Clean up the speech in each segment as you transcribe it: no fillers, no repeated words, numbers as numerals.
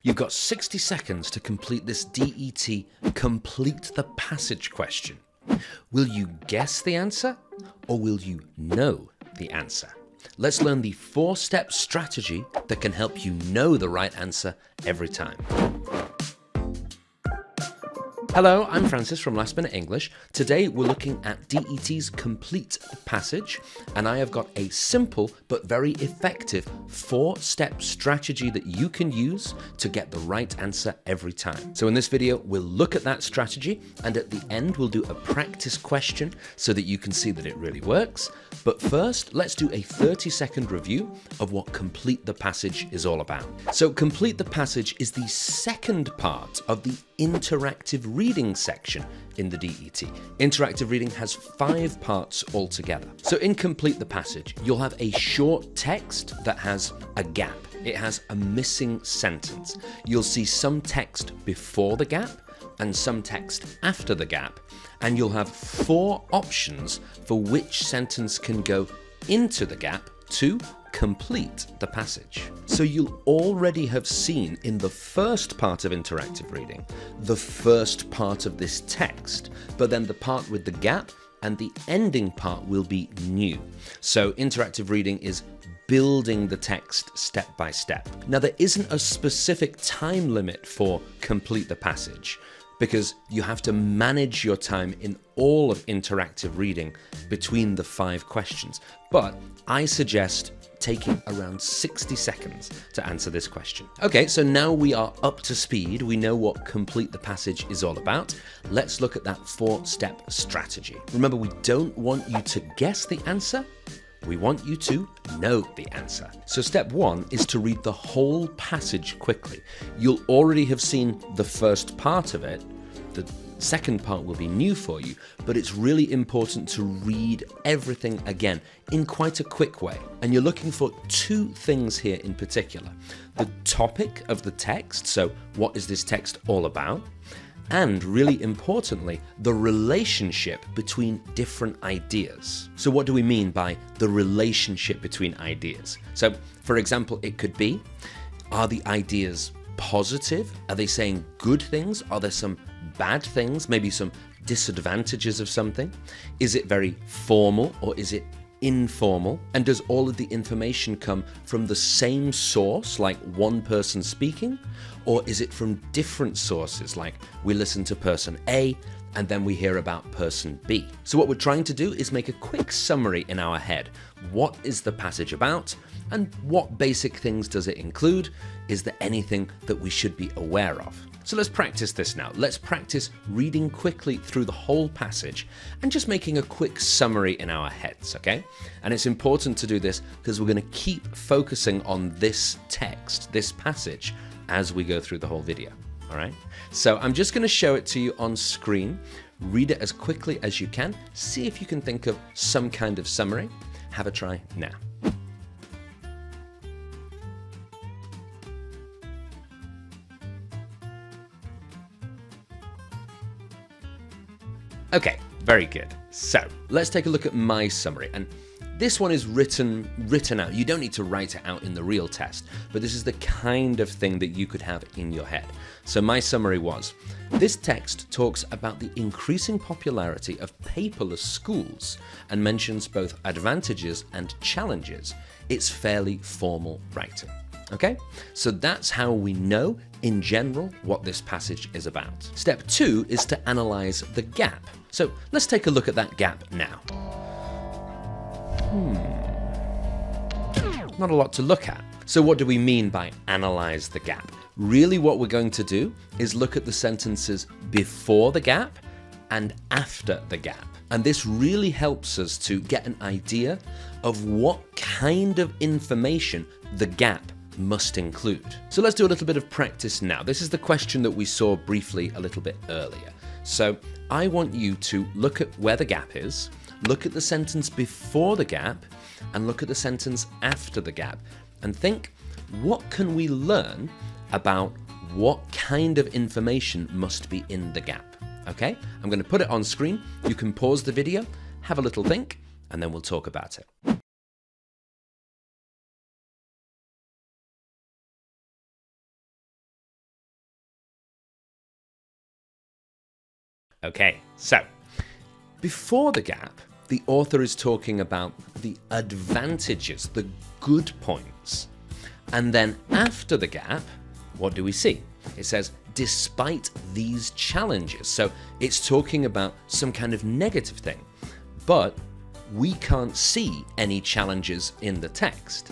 You've got 60 seconds to complete this DET Complete the Passage question. Will you guess the answer or will you know the answer? Let's learn the 4-step strategy that can help you know the right answer every time. Hello, I'm Francis from Last Minute English. Today we're looking at DET's Complete the Passage, and I have got a simple but very effective 4-step strategy that you can use to get the right answer every time. So in this video, we'll look at that strategy, and at the end we'll do a practice question so that you can see that it really works. But first, let's do a 30-second review of what Complete the Passage is all about. So Complete the Passage is the second part of the interactive reading section in the DET. Interactive reading has 5 parts altogether. So in Complete the Passage, you'll have a short text that has a gap. It has a missing sentence. You'll see some text before the gap and some text after the gap. And you'll have 4 options for which sentence can go into the gap to complete the passage. So you'll already have seen in the first part of interactive reading, the first part of this text, but then the part with the gap and the ending part will be new. So interactive reading is building the text step by step. Now there isn't a specific time limit for complete the passage, because you have to manage your time in all of interactive reading between the 5 questions. But I suggest taking around 60 seconds to answer this question. Okay, so now we are up to speed. We know what Complete the Passage is all about. Let's look at that 4-step strategy. Remember, we don't want you to guess the answer. We want you to know the answer. So step 1 is to read the whole passage quickly. You'll already have seen the first part of it. The second part will be new for you, but it's really important to read everything again in quite a quick way. And you're looking for 2 things here in particular. The topic of the text, so what is this text all about? And really importantly, the relationship between different ideas. So what do we mean by the relationship between ideas? So for example, it could be, are the ideas positive? Are they saying good things? Are there some bad things? Maybe some disadvantages of something? Is it very formal or is it informal? And does all of the information come from the same source, like one person speaking? Or is it from different sources, like we listen to person A and then we hear about person B? So what we're trying to do is make a quick summary in our head. What is the passage about? And what basic things does it include? Is there anything that we should be aware of? So let's practice this now. Let's practice reading quickly through the whole passage and just making a quick summary in our heads, okay? And it's important to do this because we're going to keep focusing on this text, this passage, as we go through the whole video, all right? So I'm just going to show it to you on screen. Read it as quickly as you can. See if you can think of some kind of summary. Have a try now. Okay, very good. So let's take a look at my summary. And this one is written out. You don't need to write it out in the real test, but this is the kind of thing that you could have in your head. So my summary was, this text talks about the increasing popularity of paperless schools and mentions both advantages and challenges. It's fairly formal writing. Okay, so that's how we know in general what this passage is about. Step 2 is to analyze the gap. So let's take a look at that gap now. Not a lot to look at. So what do we mean by analyze the gap? Really what we're going to do is look at the sentences before the gap and after the gap. And this really helps us to get an idea of what kind of information the gap must include. So let's do a little bit of practice now. This is the question that we saw briefly a little bit earlier. So I want you to look at where the gap is, look at the sentence before the gap, and look at the sentence after the gap, and think, what can we learn about what kind of information must be in the gap? Okay, I'm going to put it on screen. You can pause the video, have a little think, and then we'll talk about it. Okay, so before the gap, the author is talking about the advantages, the good points. And then after the gap, what do we see? It says, despite these challenges. So it's talking about some kind of negative thing, but we can't see any challenges in the text.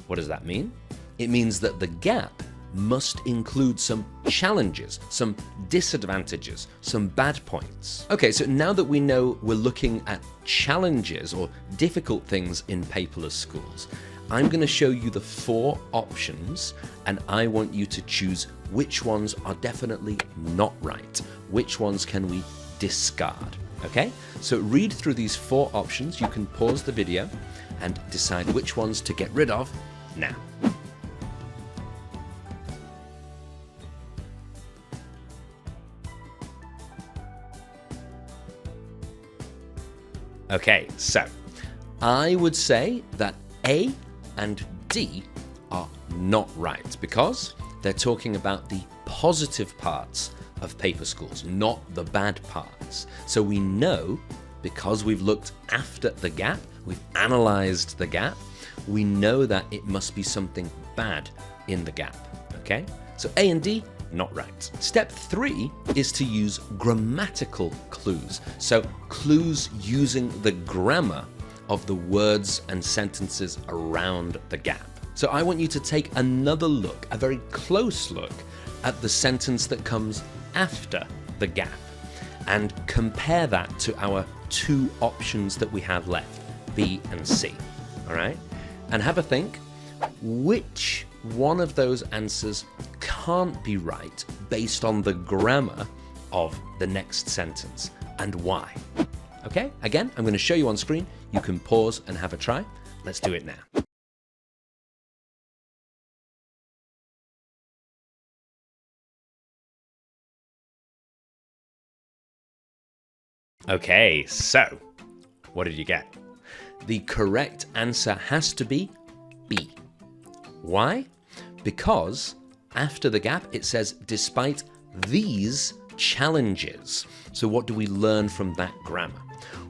What does that mean? It means that the gap must include some challenges, some disadvantages, some bad points. Okay, so now that we know we're looking at challenges or difficult things in paperless schools, I'm going to show you the 4 options, and I want you to choose which ones are definitely not right. Which ones can we discard? Okay, so read through these 4 options. You can pause the video and decide which ones to get rid of now. Okay, so I would say that A and D are not right because they're talking about the positive parts of paper schools, not the bad parts. So we know, because we've looked after the gap, we've analyzed the gap, we know that it must be something bad in the gap, okay? So A and D, not right. Step 3 is to use grammatical clues. So clues using the grammar of the words and sentences around the gap. So I want you to take another look, a very close look, at the sentence that comes after the gap and compare that to our 2 options that we have left, B and C, all right? And have a think, which one of those answers can't be right based on the grammar of the next sentence and why? Okay, again, I'm going to show you on screen. You can pause and have a try. Let's do it now. Okay, so what did you get? The correct answer has to be B. Why? Because after the gap, it says, despite these challenges. So what do we learn from that grammar?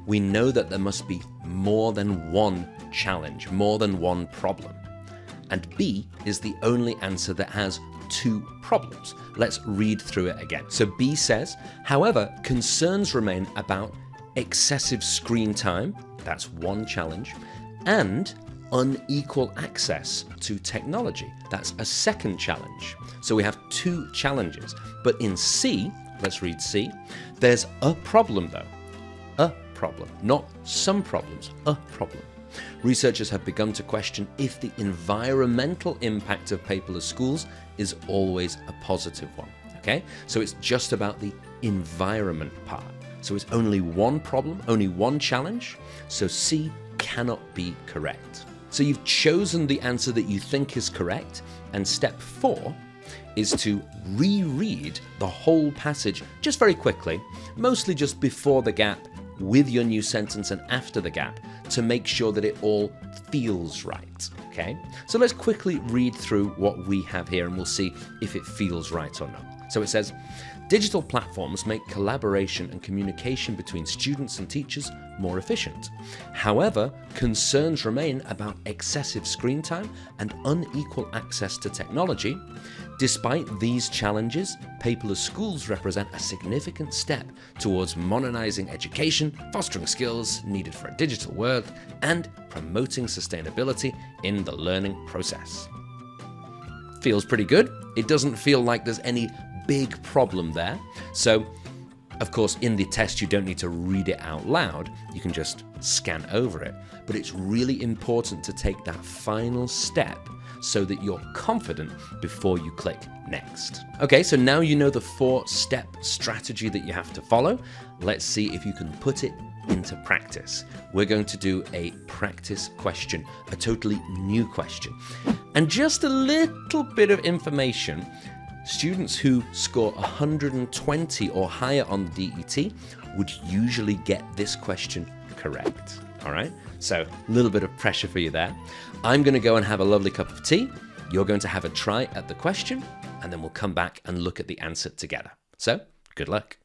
We know that there must be more than one challenge, more than one problem. And B is the only answer that has 2 problems. Let's read through it again. So B says, however, concerns remain about excessive screen time, that's one challenge, and unequal access to technology. That's a second challenge. So we have 2 challenges. But in C, let's read C, there's a problem though. A problem, not some problems, a problem. Researchers have begun to question if the environmental impact of paperless schools is always a positive one. Okay, so it's just about the environment part. So it's only one problem, only one challenge. So C cannot be correct. So you've chosen the answer that you think is correct, and step 4 is to reread the whole passage just very quickly, mostly just before the gap with your new sentence and after the gap to make sure that it all feels right, okay? So let's quickly read through what we have here and we'll see if it feels right or not. So it says, digital platforms make collaboration and communication between students and teachers more efficient. However, concerns remain about excessive screen time and unequal access to technology. Despite these challenges, paperless schools represent a significant step towards modernizing education, fostering skills needed for a digital world, and promoting sustainability in the learning process. Feels pretty good. It doesn't feel like there's any big problem there. So, of course, in the test, you don't need to read it out loud. You can just scan over it. But it's really important to take that final step so that you're confident before you click next. Okay, so now you know the 4-step strategy that you have to follow. Let's see if you can put it into practice. We're going to do a practice question, a totally new question. And just a little bit of information. Students who score 120 or higher on the DET would usually get this question correct. All right, so a little bit of pressure for you there. I'm going to go and have a lovely cup of tea. You're going to have a try at the question, and then we'll come back and look at the answer together. So, good luck.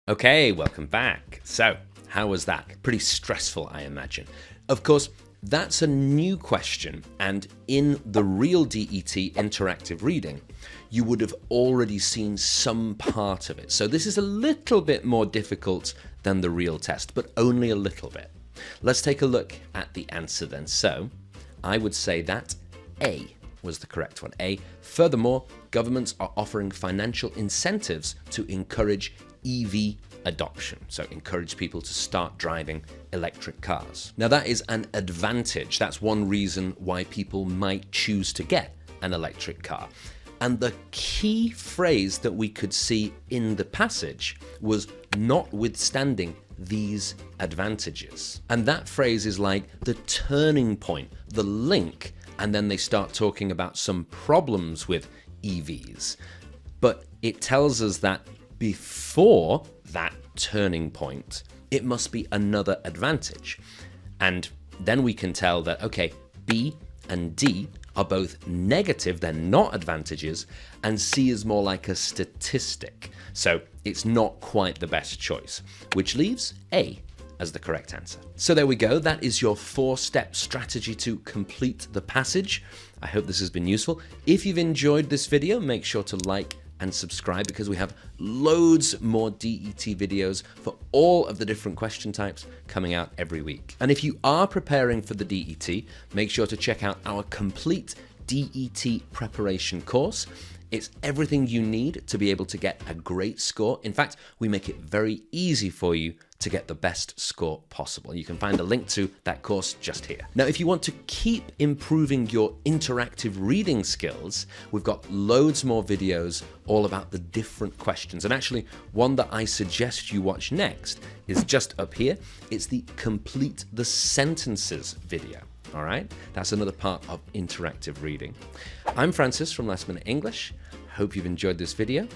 Okay, welcome back. So, how was that? Pretty stressful, I imagine. Of course, that's a new question, and in the real DET interactive reading, you would have already seen some part of it. So this is a little bit more difficult than the real test, but only a little bit. Let's take a look at the answer then. So, I would say that A was the correct one. A, furthermore, governments are offering financial incentives to encourage EV adoption, so encourage people to start driving electric cars. Now that is an advantage. That's one reason why people might choose to get an electric car. And the key phrase that we could see in the passage was notwithstanding these advantages. And that phrase is like the turning point, the link, and then they start talking about some problems with EVs. But it tells us that before that turning point, it must be another advantage. And then we can tell that, okay, B and D are both negative, they're not advantages, and C is more like a statistic. So it's not quite the best choice, which leaves A as the correct answer. So there we go. That is your 4-step strategy to complete the passage. I hope this has been useful. If you've enjoyed this video, make sure to like and subscribe, because we have loads more DET videos for all of the different question types coming out every week. And if you are preparing for the DET, make sure to check out our complete DET preparation course. It's everything you need to be able to get a great score. In fact, we make it very easy for you to get the best score possible. You can find a link to that course just here. Now, if you want to keep improving your interactive reading skills, we've got loads more videos all about the different questions. And actually, one that I suggest you watch next is just up here. It's the Complete the Sentences video. All right, that's another part of interactive reading. I'm Francis from Last Minute English. Hope you've enjoyed this video.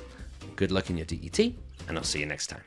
Good luck in your DET, and I'll see you next time.